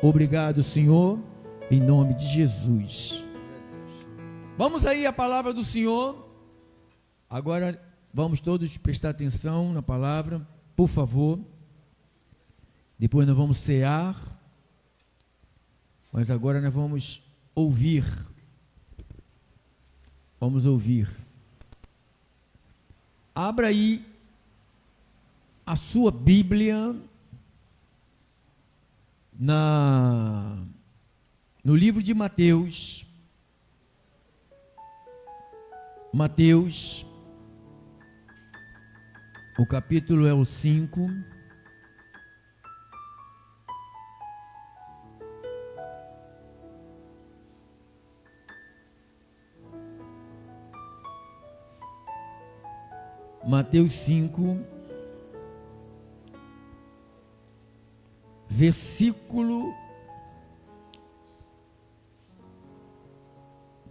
Obrigado, Senhor, em nome de Jesus. Vamos aí à palavra do Senhor. Agora vamos todos prestar atenção na palavra, por favor. Depois nós vamos cear, mas agora nós vamos ouvir. Vamos ouvir. Abra aí a sua Bíblia no livro de Mateus. Mateus, o capítulo é o 5. Mateus 5, versículo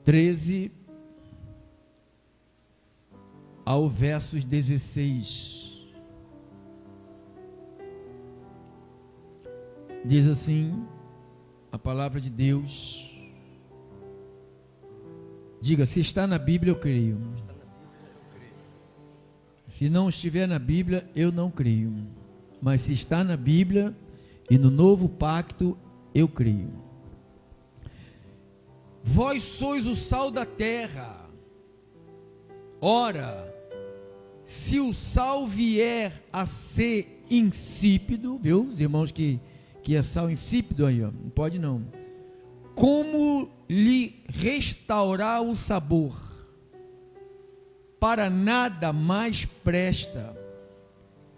13 ao versos 16. Diz assim a palavra de Deus. Diga, se está na Bíblia, eu creio. Se não estiver na Bíblia, eu não creio. Mas se está na Bíblia e no novo pacto, eu creio. Vós sois o sal da terra. Ora, se o sal vier a ser insípido, viu? Os irmãos que é sal insípido aí, ó, não pode não. Como lhe restaurar o sabor? Para nada mais presta,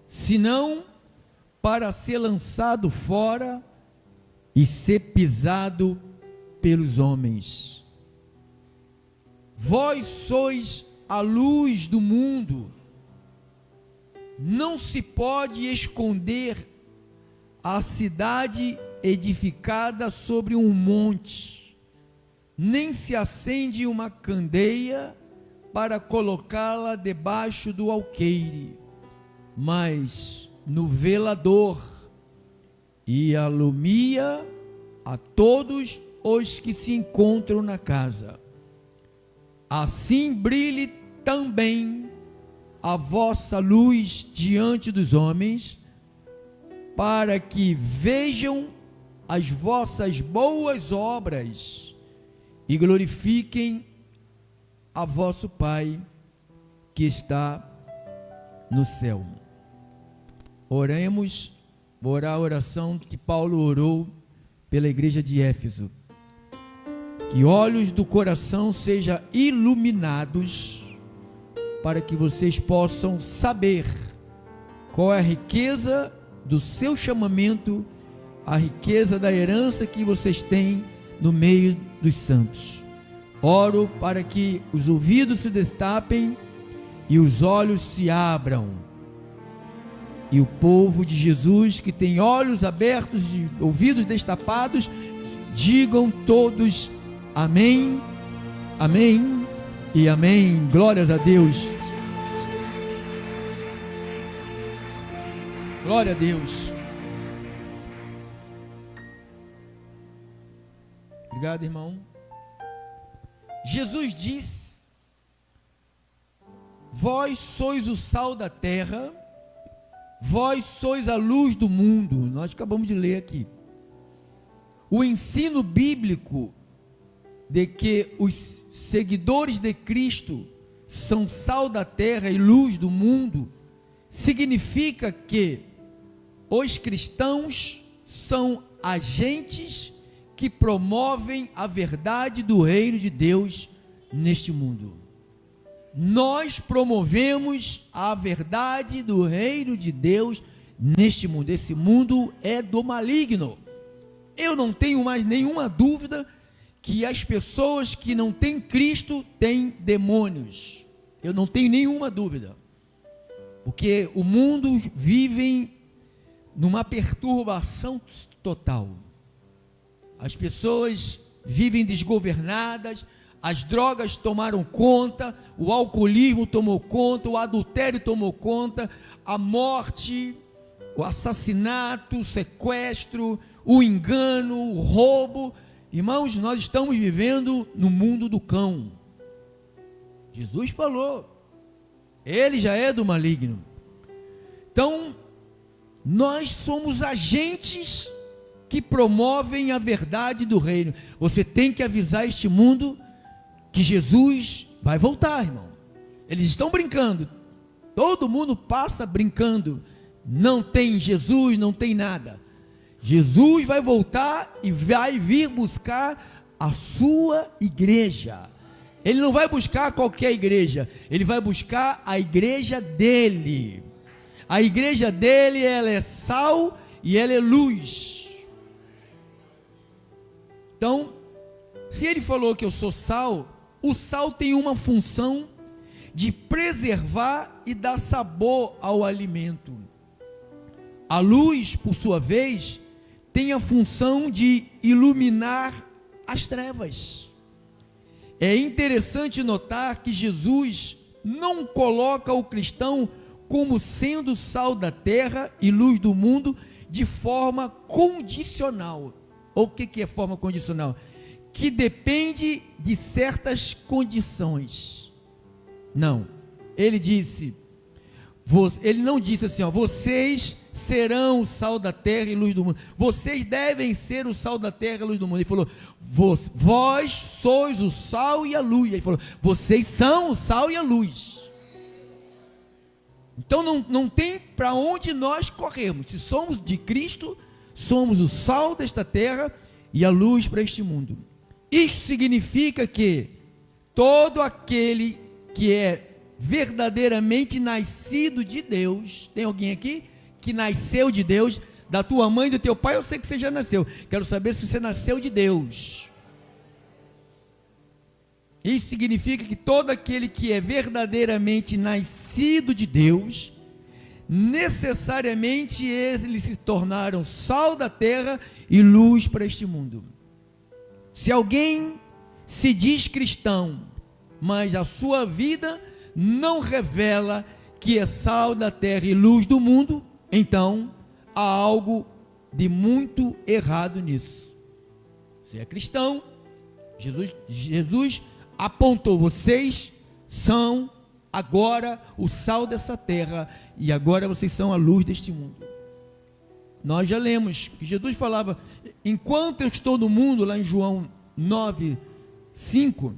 senão para ser lançado fora e ser pisado pelos homens. Vós sois a luz do mundo. Não se pode esconder a cidade edificada sobre um monte, nem se acende uma candeia para colocá-la debaixo do alqueire, mas no velador, e alumia a todos os que se encontram na casa. Assim brilhe também a vossa luz diante dos homens, para que vejam as vossas boas obras e glorifiquem a vosso Pai que está no céu. Oremos, vou orar a oração que Paulo orou pela igreja de Éfeso. Que olhos do coração sejam iluminados, para que vocês possam saber qual é a riqueza do seu chamamento, a riqueza da herança que vocês têm no meio dos santos. Oro para que os ouvidos se destapem e os olhos se abram, e o povo de Jesus que tem olhos abertos e ouvidos destapados, digam todos amém, amém e amém. Glórias a Deus. Glória a Deus. Obrigado, irmão. Jesus diz: vós sois o sal da terra, vós sois a luz do mundo. Nós acabamos de ler aqui. O ensino bíblico de que os seguidores de Cristo são sal da terra e luz do mundo significa que os cristãos são agentes que promovem a verdade do reino de Deus neste mundo. Nós promovemos a verdade do reino de Deus neste mundo. Esse mundo é do maligno. Eu não tenho mais nenhuma dúvida que as pessoas que não têm Cristo têm demônios. Eu não tenho nenhuma dúvida. Porque o mundo vive numa perturbação total. As pessoas vivem desgovernadas, as drogas tomaram conta, o alcoolismo tomou conta, o adultério tomou conta, a morte, o assassinato, o sequestro, o engano, o roubo. Irmãos, nós estamos vivendo no mundo do cão. Jesus falou, ele já é do maligno. Então, nós somos agentes que promovem a verdade do reino. Você tem que avisar este mundo que Jesus vai voltar, irmão. Eles estão brincando, todo mundo passa brincando, não tem Jesus, não tem nada. Jesus vai voltar e vai vir buscar a sua igreja. Ele não vai buscar qualquer igreja, ele vai buscar a igreja dele. A igreja dele, ela é sal e ela é luz. Então, se ele falou que eu sou sal, o sal tem uma função de preservar e dar sabor ao alimento. A luz, por sua vez, tem a função de iluminar as trevas. É interessante notar que Jesus não coloca o cristão como sendo sal da terra e luz do mundo de forma condicional. Ou o que é forma condicional? Que depende de certas condições. Não, ele não disse assim, vocês serão o sal da terra e luz do mundo, vocês devem ser o sal da terra e luz do mundo. Ele falou, vós sois o sal e a luz. Ele falou, vocês são o sal e a luz. Então não tem para onde nós corrermos. Se somos de Cristo, somos o sal desta terra e a luz para este mundo. Isto significa que todo aquele que é verdadeiramente nascido de Deus, tem alguém aqui que nasceu de Deus? Da tua mãe e do teu pai, eu sei que você já nasceu, quero saber se você nasceu de Deus. Isso significa que todo aquele que é verdadeiramente nascido de Deus, necessariamente eles se tornaram sal da terra e luz para este mundo. Se alguém se diz cristão, mas a sua vida não revela que é sal da terra e luz do mundo, então há algo de muito errado nisso. Você é cristão, Jesus apontou, vocês são agora o sal dessa terra e agora vocês são a luz deste mundo. Nós já lemos que Jesus falava, enquanto eu estou no mundo, lá em João 9:5,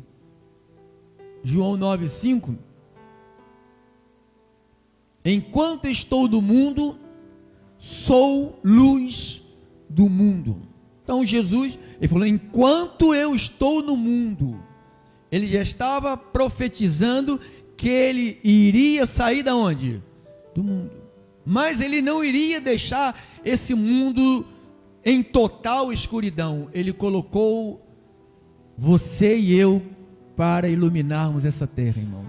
enquanto estou no mundo, sou luz do mundo. Então Jesus, ele falou, enquanto eu estou no mundo, ele já estava profetizando que ele iria sair da onde? Do mundo. Mas ele não iria deixar esse mundo em total escuridão. Ele colocou você e eu para iluminarmos essa terra, irmão.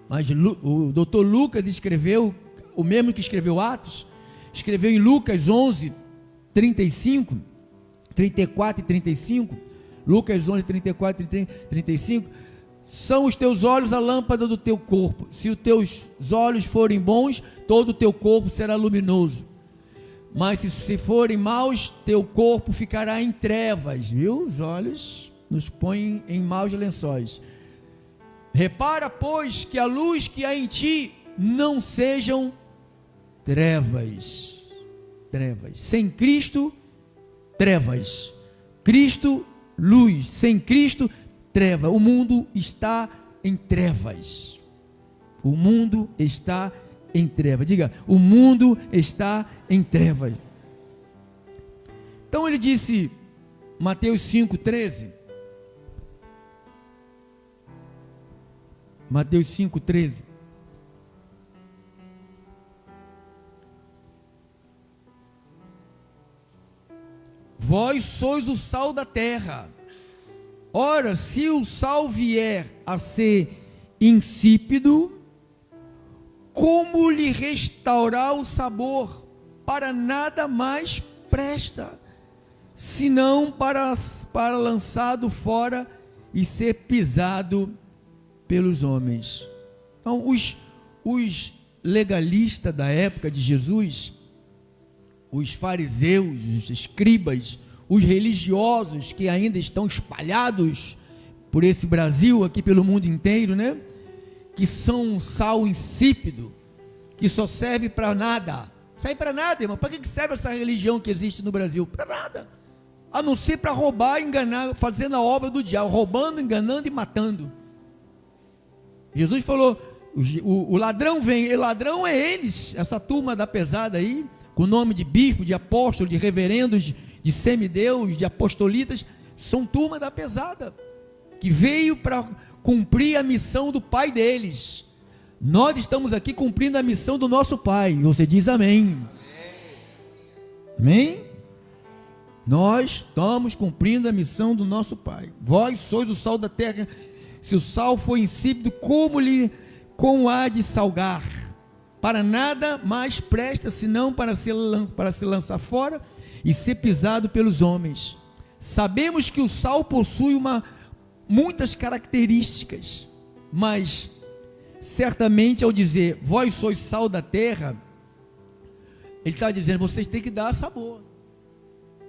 Mas o doutor Lucas escreveu, o mesmo que escreveu Atos, escreveu em Lucas 11, 35, 34 e 35, Lucas 11, 34 e 35, são os teus olhos a lâmpada do teu corpo. Se os teus olhos forem bons, todo o teu corpo será luminoso. Mas se forem maus, teu corpo ficará em trevas. Viu? Os olhos nos põem em maus lençóis. Repara, pois, que a luz que há em ti não sejam trevas. Trevas. Sem Cristo, trevas. Cristo, luz. Sem Cristo, treva. O mundo está em trevas. O mundo está em trevas. Diga, o mundo está em trevas. Então ele disse, Mateus 5,13. Mateus 5,13. Vós sois o sal da terra. Ora, se o sal vier a ser insípido, como lhe restaurar o sabor? Para nada mais presta, senão para lançado fora e ser pisado pelos homens. Então, os legalistas da época de Jesus, os fariseus, os escribas, os religiosos que ainda estão espalhados por esse Brasil, aqui pelo mundo inteiro, né? Que são um sal insípido, que só serve para nada. Serve para nada, irmão. Para que serve essa religião que existe no Brasil? Para nada. A não ser para roubar, enganar, fazendo a obra do diabo, roubando, enganando e matando. Jesus falou, o ladrão vem, e ladrão é eles, essa turma da pesada aí, com o nome de bispo, de apóstolo, de reverendos, de semideus, de apostolitas, são turma da pesada, que veio para cumprir a missão do pai deles. Nós estamos aqui cumprindo a missão do nosso pai. Você diz amém. Amém? Nós estamos cumprindo a missão do nosso pai. Vós sois o sal da terra. Se o sal for insípido, como há de salgar? Para nada mais presta, senão para se lançar fora e ser pisado pelos homens. Sabemos que o sal possui muitas características, mas certamente ao dizer, vós sois sal da terra, ele está dizendo, vocês têm que dar sabor,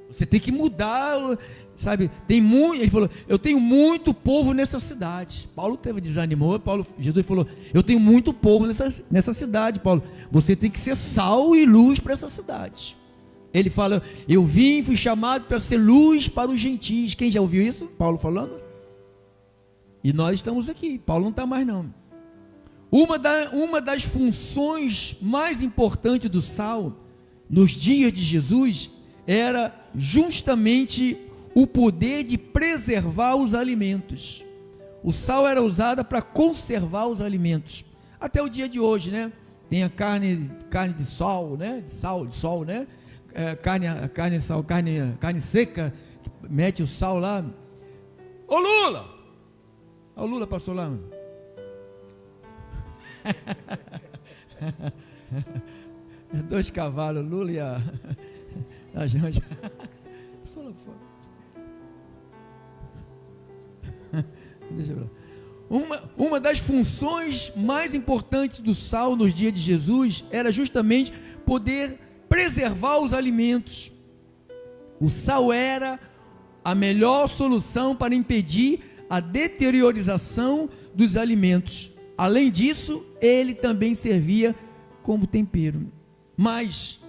você tem que mudar, sabe, ele falou, eu tenho muito povo nessa cidade. Paulo desanimou, Jesus falou, eu tenho muito povo nessa cidade, Paulo, você tem que ser sal e luz para essa cidade. Ele fala, fui chamado para ser luz para os gentis. Quem já ouviu isso? Paulo falando? E nós estamos aqui, Paulo não está mais não. Uma das funções mais importantes do sal, nos dias de Jesus, era justamente o poder de preservar os alimentos. O sal era usado para conservar os alimentos, até o dia de hoje, né? Tem a carne de sol, né? De sol, né? Carne seca, mete o sal lá. Ô Lula! O Lula passou lá. Dois cavalos, Lula e a Janja. Passou lá fora. Deixa eu ver. Uma das funções mais importantes do sal nos dias de Jesus era justamente poder preservar os alimentos. O sal era a melhor solução para impedir a deteriorização dos alimentos. Além disso, ele também servia como tempero. Mas,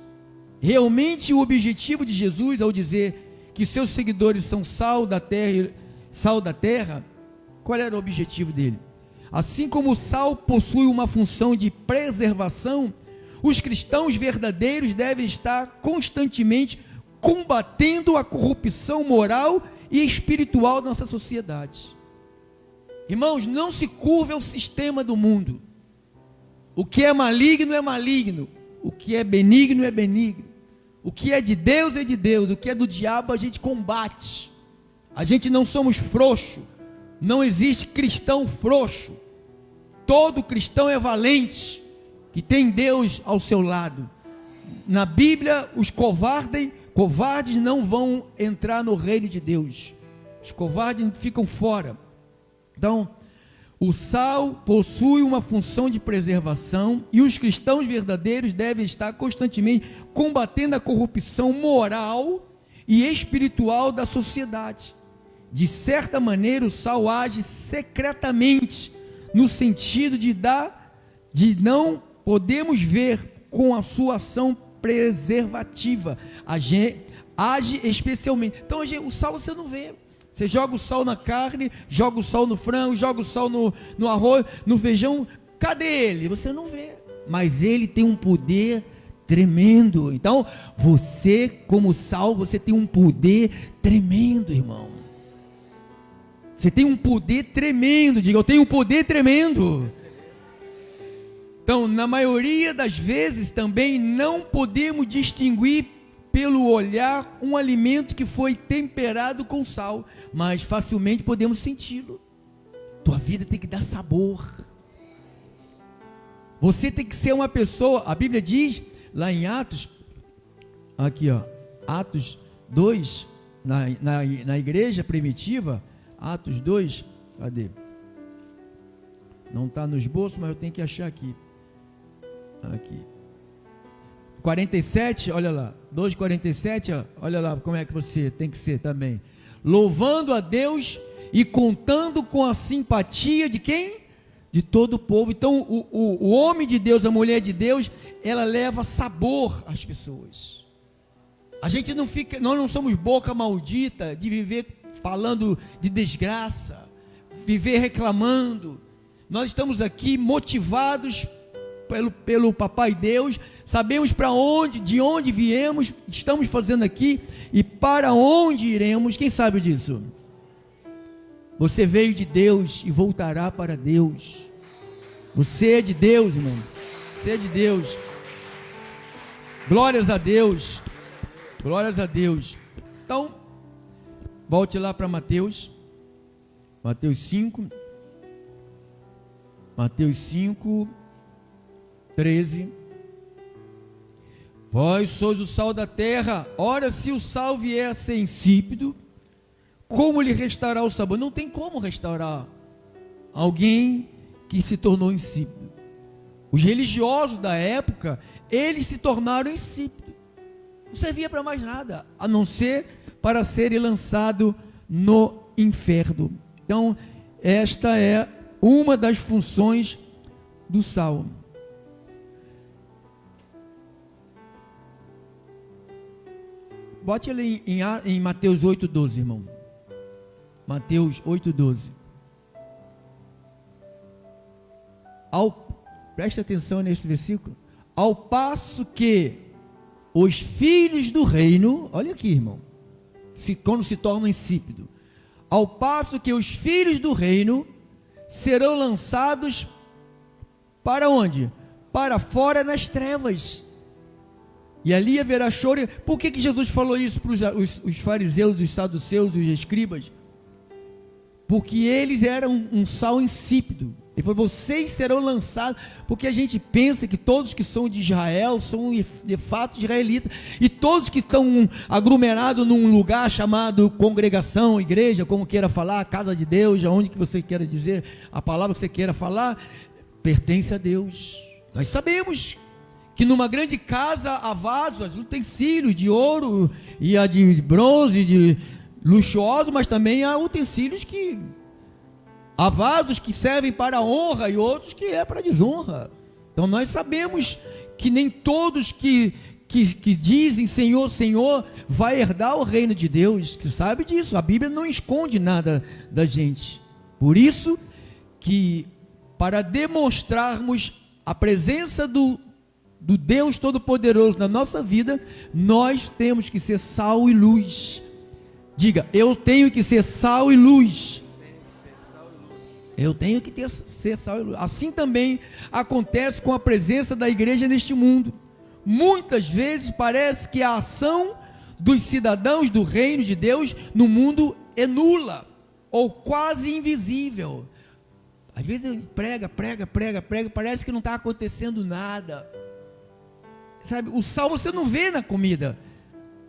realmente o objetivo de Jesus ao dizer que seus seguidores são sal da terra, qual era o objetivo dele? Assim como o sal possui uma função de preservação, os cristãos verdadeiros devem estar constantemente combatendo a corrupção moral e espiritual da nossa sociedade. Irmãos, não se curve ao sistema do mundo. O que é maligno é maligno, o que é benigno é benigno, o que é de Deus, o que é do diabo a gente combate. A gente não somos frouxos, não existe cristão frouxo. Todo cristão é valente, que tem Deus ao seu lado. Na Bíblia, os covardes não vão entrar no reino de Deus. Os covardes ficam fora. Então, o sal possui uma função de preservação e os cristãos verdadeiros devem estar constantemente combatendo a corrupção moral e espiritual da sociedade. De certa maneira, o sal age secretamente, no sentido de não podemos ver com a sua ação preservativa. Age especialmente. Então, o sal você não vê. Você joga o sal na carne, joga o sal no frango, joga o sal no arroz, no feijão. Cadê ele? Você não vê. Mas ele tem um poder tremendo. Então, você, como sal, você tem um poder tremendo, irmão. Você tem um poder tremendo. Diga, eu tenho um poder tremendo. Então, na maioria das vezes também não podemos distinguir pelo olhar um alimento que foi temperado com sal, mas facilmente podemos senti-lo. Tua vida tem que dar sabor. Você tem que ser uma pessoa, a Bíblia diz lá em Atos, aqui ó, Atos 2, na igreja primitiva, Atos 2, cadê? Não está no esboço, mas eu tenho que achar aqui. Aqui. 2:47, olha lá, 2:47, olha lá como é que você tem que ser também. Louvando a Deus e contando com a simpatia de quem? De todo o povo. Então o homem de Deus, a mulher de Deus, ela leva sabor às pessoas. A gente não fica, nós não somos boca maldita de viver falando de desgraça, viver reclamando. Nós estamos aqui motivados pelo Papai Deus, sabemos de onde viemos, estamos fazendo aqui e para onde iremos. Quem sabe disso? Você veio de Deus e voltará para Deus. Você é de Deus, irmão. Você é de Deus. Glórias a Deus. Glórias a Deus. Então, volte lá para Mateus 5. Mateus 5, 13. Vós sois o sal da terra. Ora, se o sal vier a ser insípido, como lhe restaurar o sabor? Não tem como restaurar alguém que se tornou insípido. Os religiosos da época, eles se tornaram insípidos. Não servia para mais nada, a não ser para serem lançados no inferno. Então, esta é uma das funções do sal. Bote ele em Mateus 8,12, irmão. Mateus 8,12. Preste atenção nesse versículo. Ao passo que os filhos do reino, olha aqui, irmão, quando se tornam insípidos, ao passo que os filhos do reino serão lançados para onde? Para fora nas trevas, e ali haverá choro. Por que Jesus falou isso para os fariseus, os saduceus, os escribas? Porque eles eram um sal insípido. Ele falou: vocês serão lançados, porque a gente pensa que todos que são de Israel são de fato israelitas, e todos que estão aglomerados num lugar chamado congregação, igreja, como queira falar, casa de Deus, aonde que você queira dizer, a palavra que você queira falar, pertence a Deus. Nós sabemos que numa grande casa há vasos, utensílios de ouro, e há de bronze, de luxuoso, mas também há utensílios que... há vasos que servem para a honra e outros que é para a desonra. Então nós sabemos que nem todos que dizem Senhor, Senhor, vai herdar o reino de Deus. Você sabe disso, a Bíblia não esconde nada da gente. Por isso que, para demonstrarmos a presença do Deus Todo-Poderoso na nossa vida, nós temos que ser sal e luz. Diga: eu tenho que ser sal e luz. Eu tenho que ser sal e luz. Assim também acontece com a presença da igreja neste mundo. Muitas vezes parece que a ação dos cidadãos do reino de Deus no mundo é nula ou quase invisível. Às vezes prega, parece que não está acontecendo nada. Sabe, o sal você não vê na comida,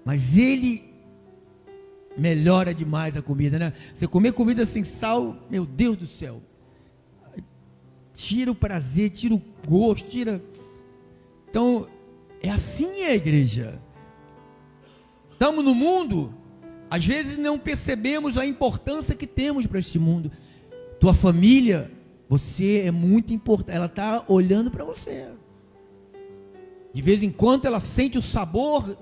mas ele melhora demais a comida, né? Você comer comida sem sal, meu Deus do céu, tira o prazer, tira o gosto, então é assim a igreja. Estamos no mundo, às vezes não percebemos a importância que temos para este mundo. Tua família, você é muito importante, ela está olhando para você, de vez em quando ela sente o sabor,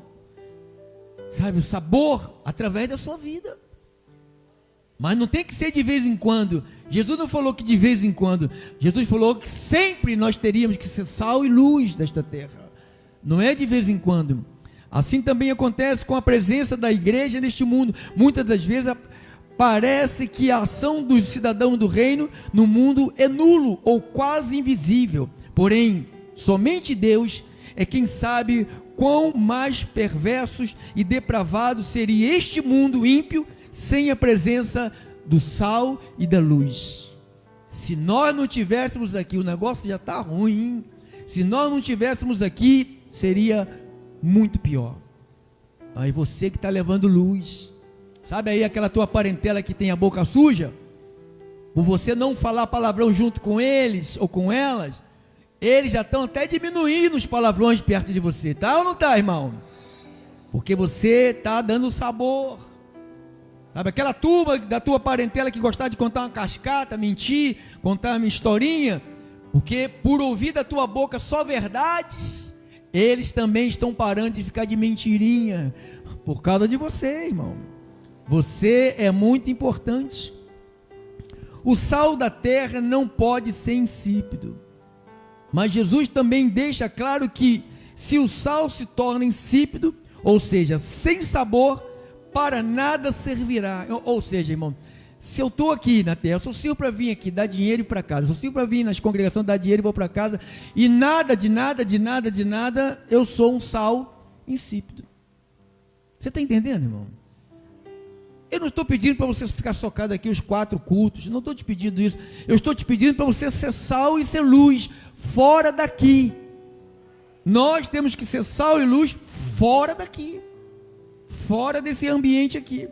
sabe, o sabor através da sua vida. Mas não tem que ser de vez em quando. Jesus não falou que de vez em quando. Jesus falou que sempre nós teríamos que ser sal e luz desta terra. Não é de vez em quando. Assim também acontece com a presença da igreja neste mundo. Muitas das vezes parece que a ação dos cidadãos do reino no mundo é nulo ou quase invisível. Porém, somente Deus é quem sabe quão mais perversos e depravados seria este mundo ímpio sem a presença do sal e da luz. Se nós não tivéssemos aqui, o negócio já está ruim. Se nós não tivéssemos aqui, seria muito pior. Aí você que está levando luz, sabe aí aquela tua parentela que tem a boca suja, por você não falar palavrão junto com eles ou com elas, eles já estão até diminuindo os palavrões perto de você, tá ou não tá, irmão? Porque você está dando sabor. Sabe, aquela turma da tua parentela que gostava de contar uma cascata, mentir, contar uma historinha, porque por ouvir da tua boca só verdades, eles também estão parando de ficar de mentirinha, por causa de você, irmão. Você é muito importante. O sal da terra não pode ser insípido, mas Jesus também deixa claro que se o sal se torna insípido, ou seja, sem sabor, para nada servirá. Ou seja, irmão, se eu estou aqui na terra, eu sou sirvo para vir aqui, dar dinheiro e ir para casa, eu sou sirvo para vir nas congregações, dar dinheiro e vou para casa, e nada, eu sou um sal insípido. Você está entendendo, irmão? Eu não estou pedindo para você ficar socado aqui os 4 cultos, não estou te pedindo isso, eu estou te pedindo para você ser sal e ser luz, fora daqui. Nós temos que ser sal e luz fora daqui, fora desse ambiente aqui.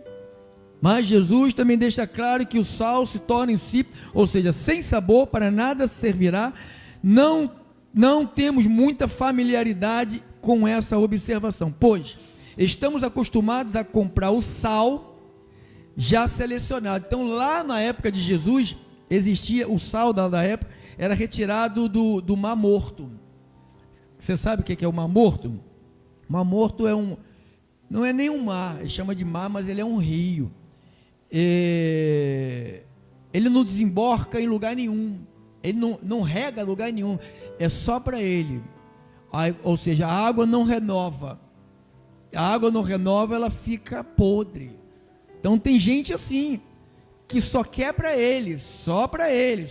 Mas Jesus também deixa claro que o sal se torna insípido, ou seja, sem sabor, para nada servirá. Não temos muita familiaridade com essa observação, pois estamos acostumados a comprar o sal já selecionado. Então lá na época de Jesus, existia o sal da época, era retirado do Mar Morto. Você sabe o que é o Mar Morto? O Mar Morto não é nem um mar, ele chama de mar, mas ele é um rio. Ele não desemboca em lugar nenhum, ele não rega lugar nenhum, é só para ele. Ou seja, a água não renova, ela fica podre. Então tem gente assim, que só quer para ele, só para ele.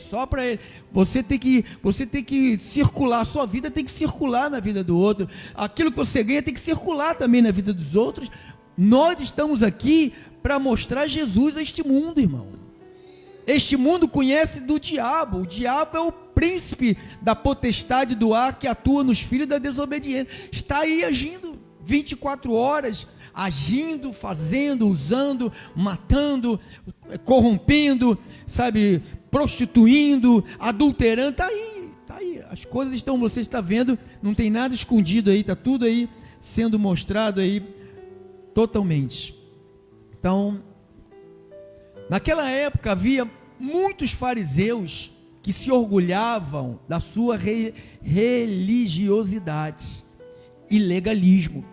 Você tem que circular, a sua vida tem que circular na vida do outro, aquilo que você ganha tem que circular também na vida dos outros. Nós estamos aqui para mostrar Jesus a este mundo, irmão. Este mundo conhece do diabo, o diabo é o príncipe da potestade do ar que atua nos filhos da desobediência, está aí agindo 24 horas, agindo, fazendo, usando, matando, corrompendo, sabe, prostituindo, adulterando, está aí, as coisas estão, você está vendo, não tem nada escondido aí, está tudo aí sendo mostrado aí totalmente. Então, naquela época havia muitos fariseus que se orgulhavam da sua religiosidade e legalismo,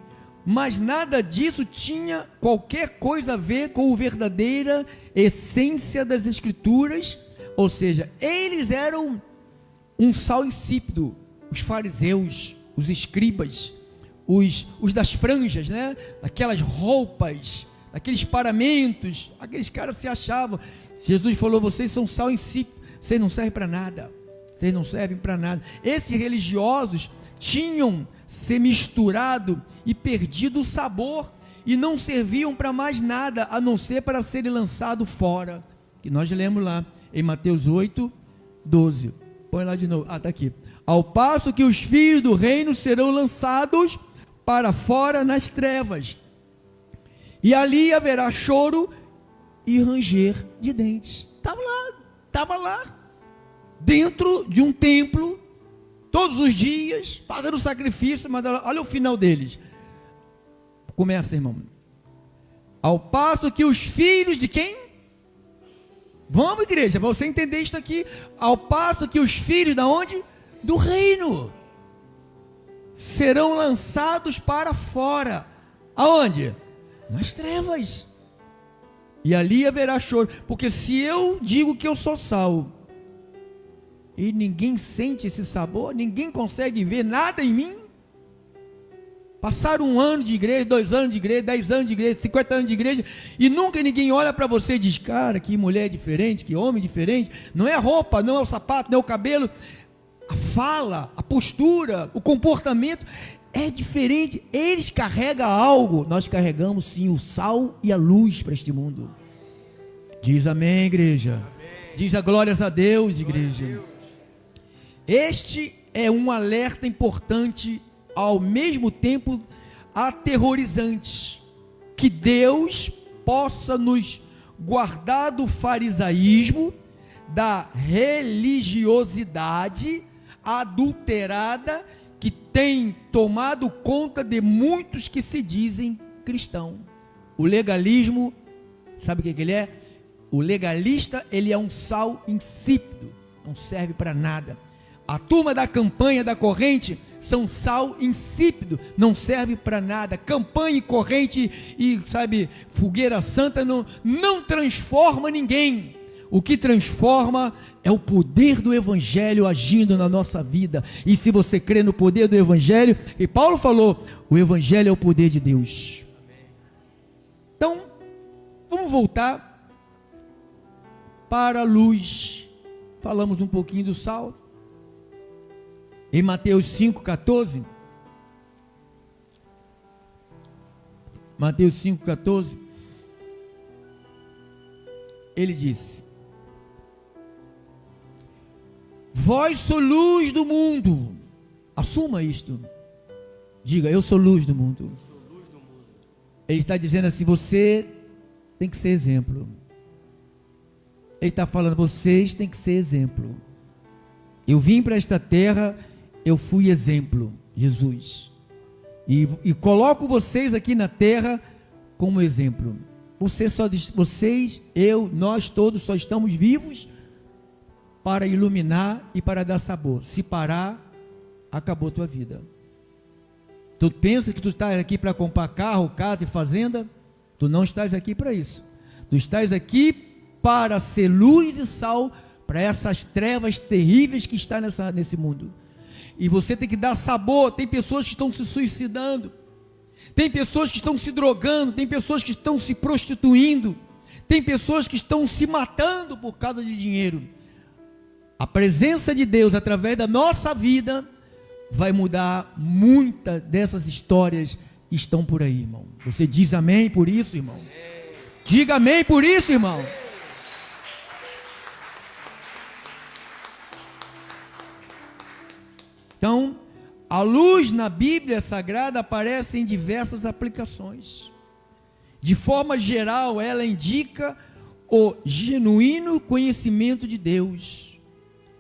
mas nada disso tinha qualquer coisa a ver com a verdadeira essência das Escrituras. Ou seja, eles eram um sal insípido, os fariseus, os escribas, os das franjas, né? Aquelas roupas, aqueles paramentos, aqueles caras se achavam. Jesus falou: vocês são sal insípido, vocês não servem para nada, vocês não servem para nada. Esses religiosos tinham se misturado e perdido o sabor, e não serviam para mais nada, a não ser para serem lançados fora, que nós lemos lá em Mateus 8, 12, põe lá de novo, está aqui, ao passo que os filhos do reino serão lançados para fora nas trevas, e ali haverá choro e ranger de dentes. Estava lá, dentro de um templo, todos os dias, fazendo sacrifício, mas olha o final deles. Começa, irmão. Ao passo que os filhos de quem? Vamos, igreja, para você entender isso aqui. Ao passo que os filhos da onde? Do reino serão lançados para fora. Aonde? Nas trevas. E ali haverá choro. Porque se eu digo que eu sou sal e ninguém sente esse sabor, ninguém consegue ver nada em mim, passar 1 ano de igreja, 2 anos de igreja, 10 anos de igreja, 50 anos de igreja, e nunca ninguém olha para você e diz: cara, que mulher diferente, que homem diferente. Não é a roupa, não é o sapato, não é o cabelo, a fala, a postura, o comportamento é diferente. Eles carregam algo, nós carregamos sim o sal e a luz para este mundo. Diz amém, igreja. Amém. Diz a glórias a Deus, igreja. Este é um alerta importante, ao mesmo tempo aterrorizante. Que Deus possa nos guardar do farisaísmo, da religiosidade, adulterada que tem tomado conta de muitos que se dizem cristãos. O legalismo, sabe o que ele é? O legalista, ele é um sal insípido, não serve para nada. A turma da campanha, da corrente, são sal insípido, não serve para nada. Campanha e corrente e, sabe, fogueira santa não transforma ninguém. O que transforma é o poder do Evangelho agindo na nossa vida. E se você crê no poder do Evangelho, e Paulo falou, o Evangelho é o poder de Deus. Então, vamos voltar para a luz. Falamos um pouquinho do sal. Em Mateus 5,14. Mateus 5,14. Ele disse: vós sois luz do mundo. Assuma isto. Diga, eu sou luz do mundo. Ele está dizendo assim, você tem que ser exemplo. Ele está falando, vocês têm que ser exemplo. Eu vim para esta terra, eu fui exemplo, Jesus. E coloco vocês aqui na terra como exemplo. Vocês, eu, nós todos só estamos vivos para iluminar e para dar sabor. Se parar, acabou a tua vida. Tu pensa que tu estás aqui para comprar carro, casa e fazenda? Tu não estás aqui para isso. Tu estás aqui para ser luz e sal para essas trevas terríveis que estão nesse mundo. E você tem que dar sabor. Tem pessoas que estão se suicidando, tem pessoas que estão se drogando, tem pessoas que estão se prostituindo, tem pessoas que estão se matando por causa de dinheiro. A presença de Deus através da nossa vida vai mudar muitas dessas histórias que estão por aí, irmão. Você diz amém por isso, irmão? Diga amém por isso, irmão. Então, a luz na Bíblia Sagrada aparece em diversas aplicações. De forma geral, ela indica o genuíno conhecimento de Deus.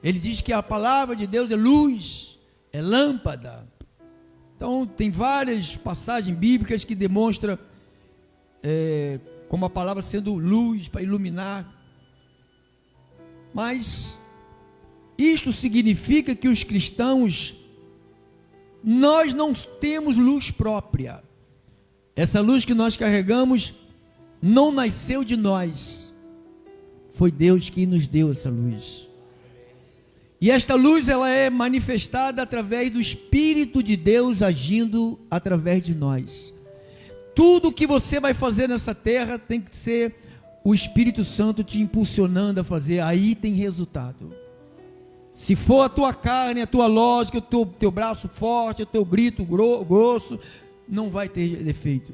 Ele diz que a palavra de Deus é luz, é lâmpada. Então, tem várias passagens bíblicas que demonstram como a palavra sendo luz para iluminar. Mas isto significa que os cristãos, nós não temos luz própria. Essa luz que nós carregamos não nasceu de nós. Foi Deus que nos deu essa luz. E esta luz, ela é manifestada através do Espírito de Deus agindo através de nós. Tudo que você vai fazer nessa terra tem que ser o Espírito Santo te impulsionando a fazer. Aí tem resultado. Se for a tua carne, a tua lógica, o teu braço forte, o teu grito grosso, não vai ter efeito.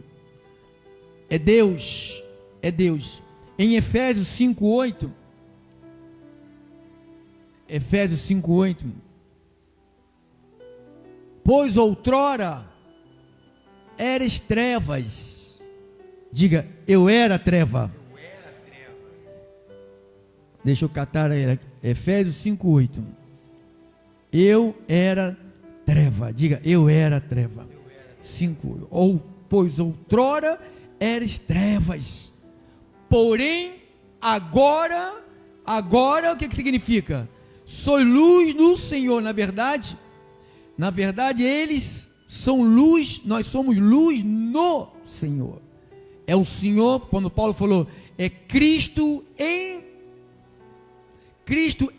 É Deus, é Deus. Em Efésios 5:8, pois outrora eres trevas. Diga, eu era treva. Deixa eu catar aí, Efésios 5:8. Eu era treva. Diga, eu era treva. 5:8. Pois outrora eres trevas, porém agora o que significa? Sois luz no Senhor. Na verdade, eles são luz, nós somos luz no Senhor. É o Senhor, quando Paulo falou, é Cristo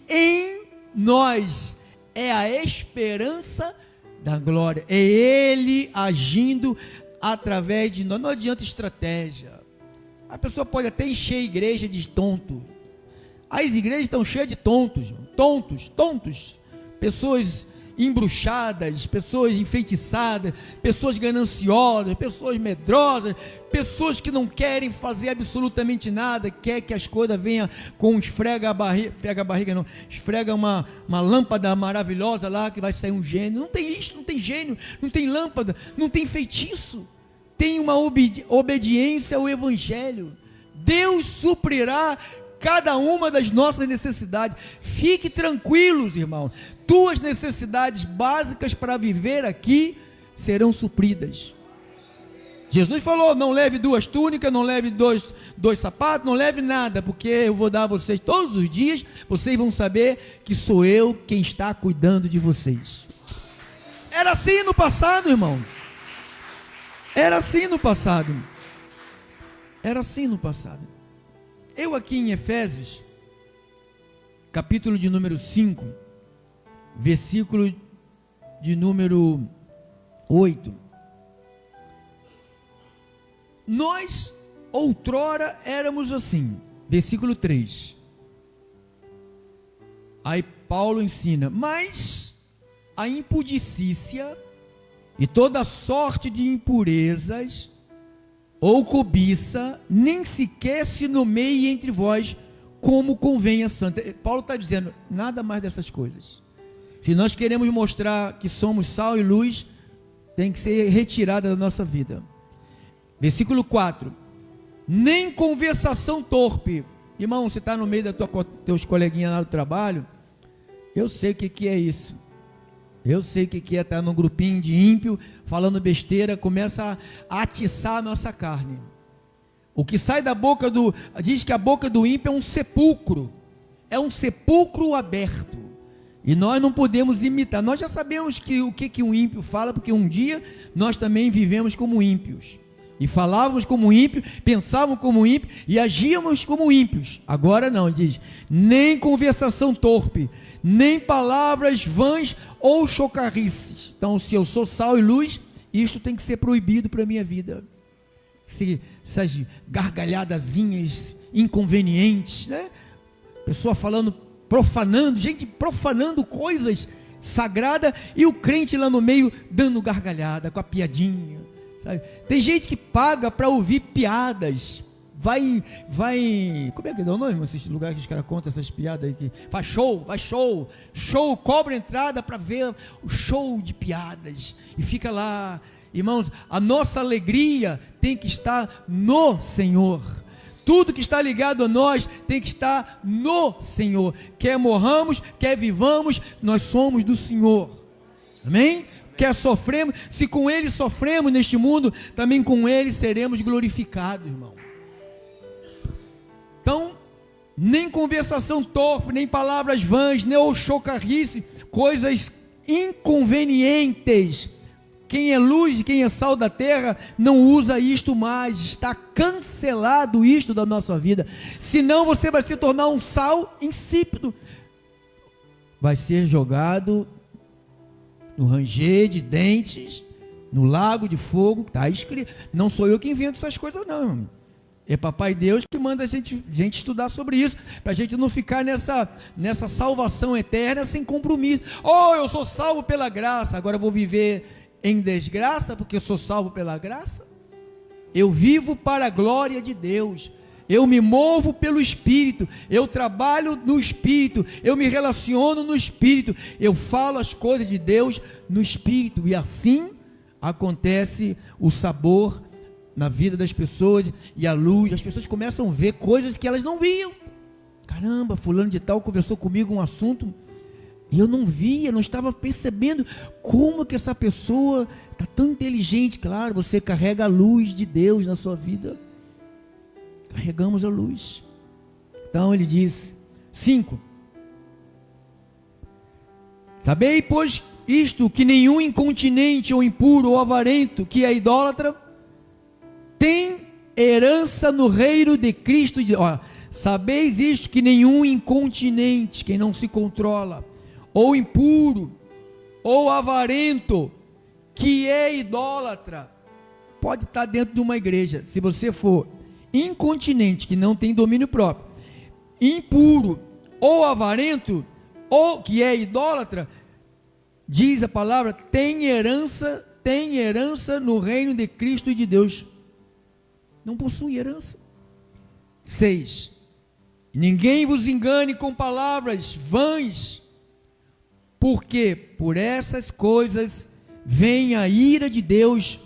em nós, é a esperança da glória, é Ele agindo através de nós. Não adianta estratégia. A pessoa pode até encher a igreja de tonto. As igrejas estão cheias de tontos, pessoas embruxadas, pessoas enfeitiçadas, pessoas gananciosas, pessoas medrosas, pessoas que não querem fazer absolutamente nada, quer que as coisas venham com esfrega uma lâmpada maravilhosa lá, que vai sair um gênio. Não tem isso, não tem gênio, não tem lâmpada, não tem feitiço, tem uma obediência ao Evangelho. Deus suprirá cada uma das nossas necessidades. Fique tranquilos, irmão. Tuas necessidades básicas para viver aqui serão supridas. Jesus falou: não leve 2 túnicas, não leve dois sapatos, não leve nada, porque eu vou dar a vocês todos os dias, vocês vão saber que sou eu quem está cuidando de vocês. Era assim no passado, irmão. Era assim no passado. Era assim no passado. Eu aqui em Efésios, capítulo de número 5, versículo de número 8. Nós outrora éramos assim, versículo 3. Aí Paulo ensina: mas a impudicícia e toda sorte de impurezas ou cobiça nem sequer se nomeie entre vós, como convém a santa. Paulo está dizendo: nada mais dessas coisas. Se nós queremos mostrar que somos sal e luz, tem que ser retirada da nossa vida. Versículo 4: nem conversação torpe. Irmão, você está no meio da teus coleguinhas lá do trabalho, eu sei o que é isso. Eu sei o que é estar num grupinho de ímpio, falando besteira, começa a atiçar a nossa carne. O que sai da boca diz que a boca do ímpio é um sepulcro aberto, e nós não podemos imitar. Nós já sabemos o que um ímpio fala, porque um dia nós também vivemos como ímpios, e falávamos como ímpio, pensávamos como ímpio, e agíamos como ímpios. Agora não, diz: nem conversação torpe, nem palavras vãs ou chocarrices. Então, se eu sou sal e luz, isto tem que ser proibido para a minha vida. Essas gargalhadazinhas inconvenientes, né? Pessoa falando, profanando, gente profanando coisas sagradas, e o crente lá no meio dando gargalhada, com a piadinha, sabe? Tem gente que paga para ouvir piadas. Vai, como é que dá o nome, esses lugares que os caras contam essas piadas aí, que faz show, cobra entrada para ver o show de piadas, e fica lá. Irmãos, a nossa alegria tem que estar no Senhor. Tudo que está ligado a nós tem que estar no Senhor. Quer morramos, quer vivamos, nós somos do Senhor. Amém? Quer sofremos, se com Ele sofremos neste mundo, também com Ele seremos glorificados, irmão. Então, nem conversação torpe, nem palavras vãs, nem ou chocarrice, coisas inconvenientes. Quem é luz e quem é sal da terra não usa isto mais. Está cancelado isto da nossa vida. Senão você vai se tornar um sal insípido. Vai ser jogado no ranger de dentes, no lago de fogo. Está escrito. Não sou eu que invento essas coisas, não, irmão. É Papai Deus que manda a gente estudar sobre isso, para a gente não ficar nessa salvação eterna sem compromisso. Oh, eu sou salvo pela graça, agora eu vou viver em desgraça porque eu sou salvo pela graça? Eu vivo para a glória de Deus, eu me movo pelo Espírito, eu trabalho no Espírito, eu me relaciono no Espírito, eu falo as coisas de Deus no Espírito, e assim acontece o sabor na vida das pessoas, e a luz. As pessoas começam a ver coisas que elas não viam. Caramba, fulano de tal conversou comigo um assunto e eu não via, não estava percebendo como que essa pessoa está tão inteligente. Claro, você carrega a luz de Deus na sua vida. Carregamos a luz. Então ele diz 5: sabei, pois, isto, que nenhum incontinente ou impuro ou avarento, que é idólatra, tem herança no reino de Cristo. Sabeis isto, que nenhum incontinente, quem não se controla, ou impuro, ou avarento, que é idólatra, pode estar dentro de uma igreja. Se você for incontinente, que não tem domínio próprio, impuro, ou avarento, ou que é idólatra, diz a palavra, tem herança no reino de Cristo e de Deus. Não possui herança. 6: ninguém vos engane com palavras vãs, porque por essas coisas vem a ira de Deus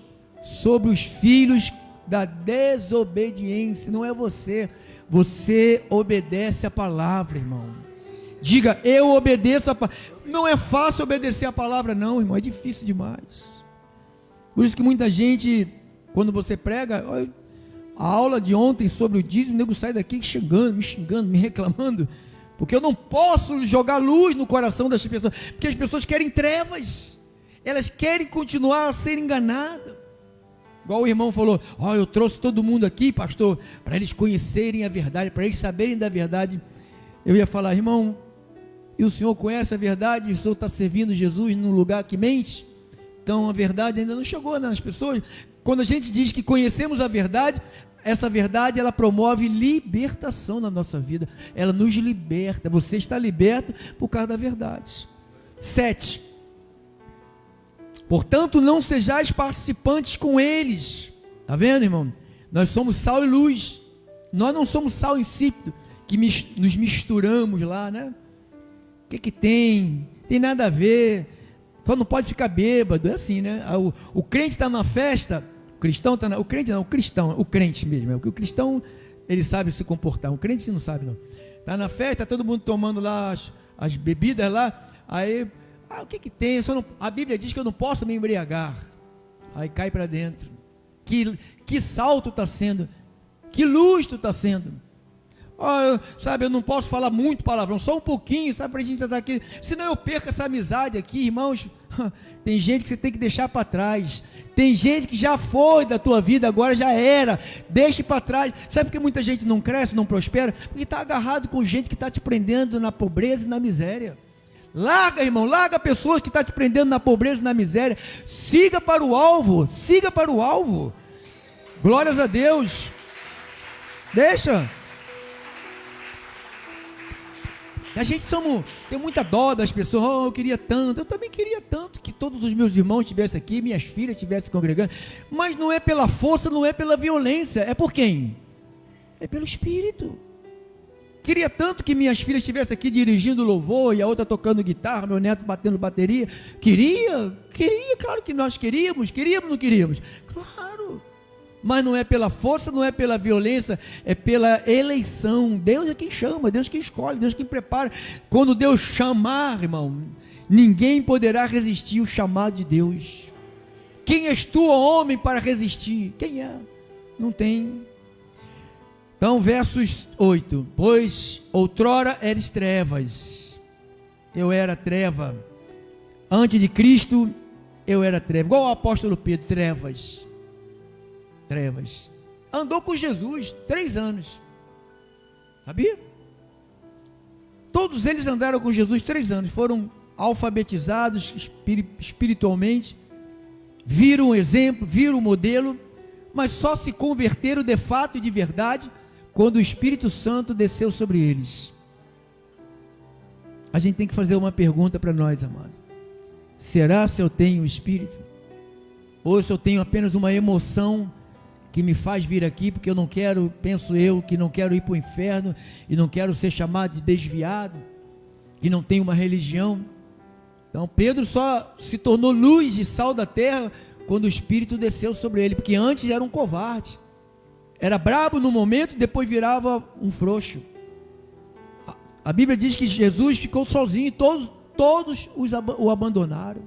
sobre os filhos da desobediência. Não é você, você obedece a palavra, irmão. Diga, eu obedeço a palavra. Não é fácil obedecer a palavra, não, irmão, é difícil demais. Por isso que muita gente, quando você prega, olha, a aula de ontem sobre o dízimo, o nego sai daqui me xingando, me reclamando, porque eu não posso jogar luz no coração das pessoas, porque as pessoas querem trevas, elas querem continuar a ser enganadas. Igual o irmão falou, eu trouxe todo mundo aqui, pastor, para eles conhecerem a verdade, para eles saberem da verdade. Eu ia falar, irmão, e o senhor conhece a verdade, o senhor está servindo Jesus num lugar que mente? Então a verdade ainda não chegou nas pessoas. Quando a gente diz que conhecemos a verdade, essa verdade ela promove libertação na nossa vida, ela nos liberta, você está liberto por causa da verdade. 7. Portanto, não sejais participantes com eles. Está vendo, irmão? Nós somos sal e luz. Nós não somos sal insípido, que nos misturamos lá, né? O que tem? Tem nada a ver. Só não pode ficar bêbado. É assim, né? O crente está na festa, o cristão está na... O crente não, o crente mesmo. O cristão, ele sabe se comportar. O crente não sabe, não. Está na festa, todo mundo tomando lá as bebidas lá. Aí... o que tem? A Bíblia diz que eu não posso me embriagar. Aí cai para dentro. Que sal tu está sendo? Que luz tu está sendo? Eu não posso falar muito palavrão, só um pouquinho, sabe, para a gente estar aqui. Senão eu perco essa amizade aqui, irmãos. Tem gente que você tem que deixar para trás. Tem gente que já foi da tua vida, agora já era. Deixe para trás. Sabe por que muita gente não cresce, não prospera? Porque está agarrado com gente que está te prendendo na pobreza e na miséria. Larga, irmão, larga a pessoa que está te prendendo na pobreza e na miséria. Siga para o alvo, siga para o alvo. Glórias a Deus. Deixa. A gente tem muita dó das pessoas. Eu queria tanto, eu também queria tanto que todos os meus irmãos estivessem aqui, minhas filhas estivessem congregando. Mas não é pela força, não é pela violência. É por quem? É pelo Espírito. Queria tanto que minhas filhas estivessem aqui dirigindo louvor e a outra tocando guitarra, meu neto batendo bateria. Queria, claro que nós queríamos, não queríamos? Claro, mas não é pela força, não é pela violência, é pela eleição. Deus é quem chama, Deus quem escolhe, Deus quem prepara. Quando Deus chamar, irmão, ninguém poderá resistir o chamado de Deus. Quem és tu, homem, para resistir? Quem é? Não tem. Então, versos 8, pois outrora eres trevas, eu era treva, antes de Cristo eu era treva, igual o apóstolo Pedro, trevas, andou com Jesus 3 anos, sabia? Todos eles andaram com Jesus 3 anos, foram alfabetizados espiritualmente, viram o exemplo, viram o modelo, mas só se converteram de fato e de verdade quando o Espírito Santo desceu sobre eles. A gente tem que fazer uma pergunta para nós, amados. Será se eu tenho o Espírito? Ou se eu tenho apenas uma emoção que me faz vir aqui, porque eu não quero, penso eu, que não quero ir para o inferno, e não quero ser chamado de desviado, e não tenho uma religião. Então Pedro só se tornou luz e sal da terra quando o Espírito desceu sobre ele, porque antes era um covarde. Era brabo no momento, depois virava um frouxo. A Bíblia diz que Jesus ficou sozinho e todos o abandonaram.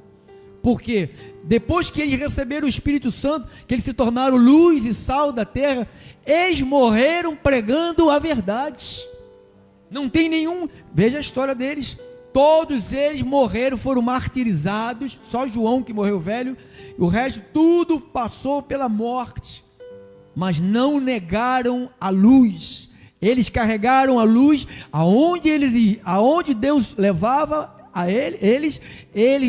Porque depois que eles receberam o Espírito Santo, que eles se tornaram luz e sal da terra, eles morreram pregando a verdade. Não tem nenhum, veja a história deles, todos eles morreram, foram martirizados, só João que morreu velho, o resto tudo passou pela morte. Mas não negaram a luz. Eles carregaram a luz aonde Deus levava a eles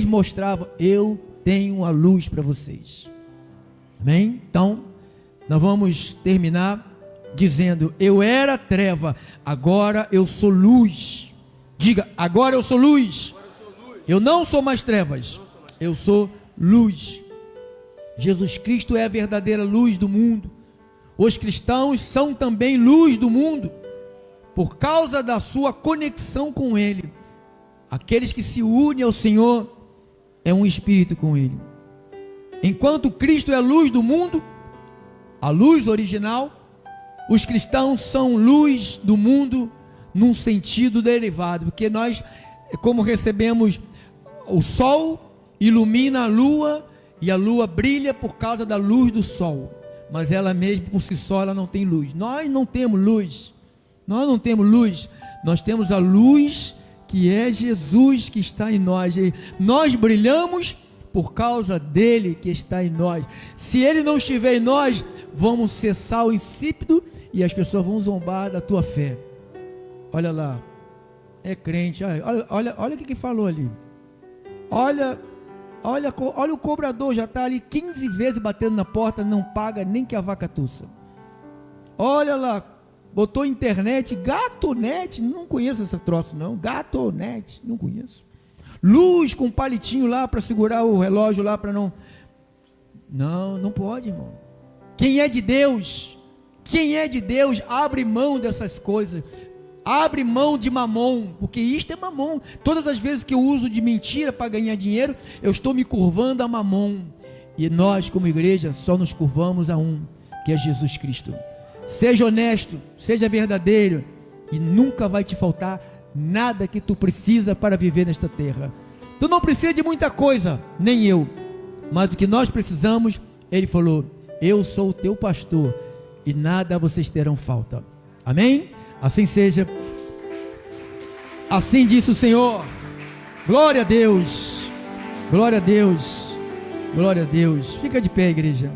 mostravam: eu tenho a luz para vocês. Amém? Então, nós vamos terminar dizendo: eu era treva, agora eu sou luz. Diga: agora eu sou luz. Eu não sou mais trevas, eu sou luz. Jesus Cristo é a verdadeira luz do mundo. Os cristãos são também luz do mundo, por causa da sua conexão com Ele. Aqueles que se unem ao Senhor é um espírito com Ele. Enquanto Cristo é a luz do mundo, a luz original, os cristãos são luz do mundo num sentido derivado, porque nós, como recebemos o sol, ilumina a lua, e a lua brilha por causa da luz do sol, mas ela mesma por si só ela não tem luz. Nós não temos luz, nós temos a luz que é Jesus que está em nós, e nós brilhamos por causa dele que está em nós. Se ele não estiver em nós, vamos ser sal insípido e as pessoas vão zombar da tua fé. Olha lá, é crente, olha o que falou ali. Olha o cobrador, já está ali 15 vezes batendo na porta, não paga nem que a vaca tussa. Olha lá, botou internet, Gatonete, não conheço esse troço não, Gatonete, não conheço. Luz com um palitinho lá para segurar o relógio lá para não pode, irmão. Quem é de Deus, abre mão dessas coisas, abre mão de mamon, porque isto é mamon. Todas as vezes que eu uso de mentira para ganhar dinheiro, eu estou me curvando a mamon, e nós como igreja só nos curvamos a um, que é Jesus Cristo. Seja honesto, seja verdadeiro, e nunca vai te faltar nada que tu precisa para viver nesta terra. Tu não precisa de muita coisa, nem eu, mas o que nós precisamos, ele falou: eu sou o teu pastor e nada vocês terão falta. Amém? Assim seja, assim disse o Senhor. Glória a Deus, glória a Deus, glória a Deus. Fica de pé, igreja.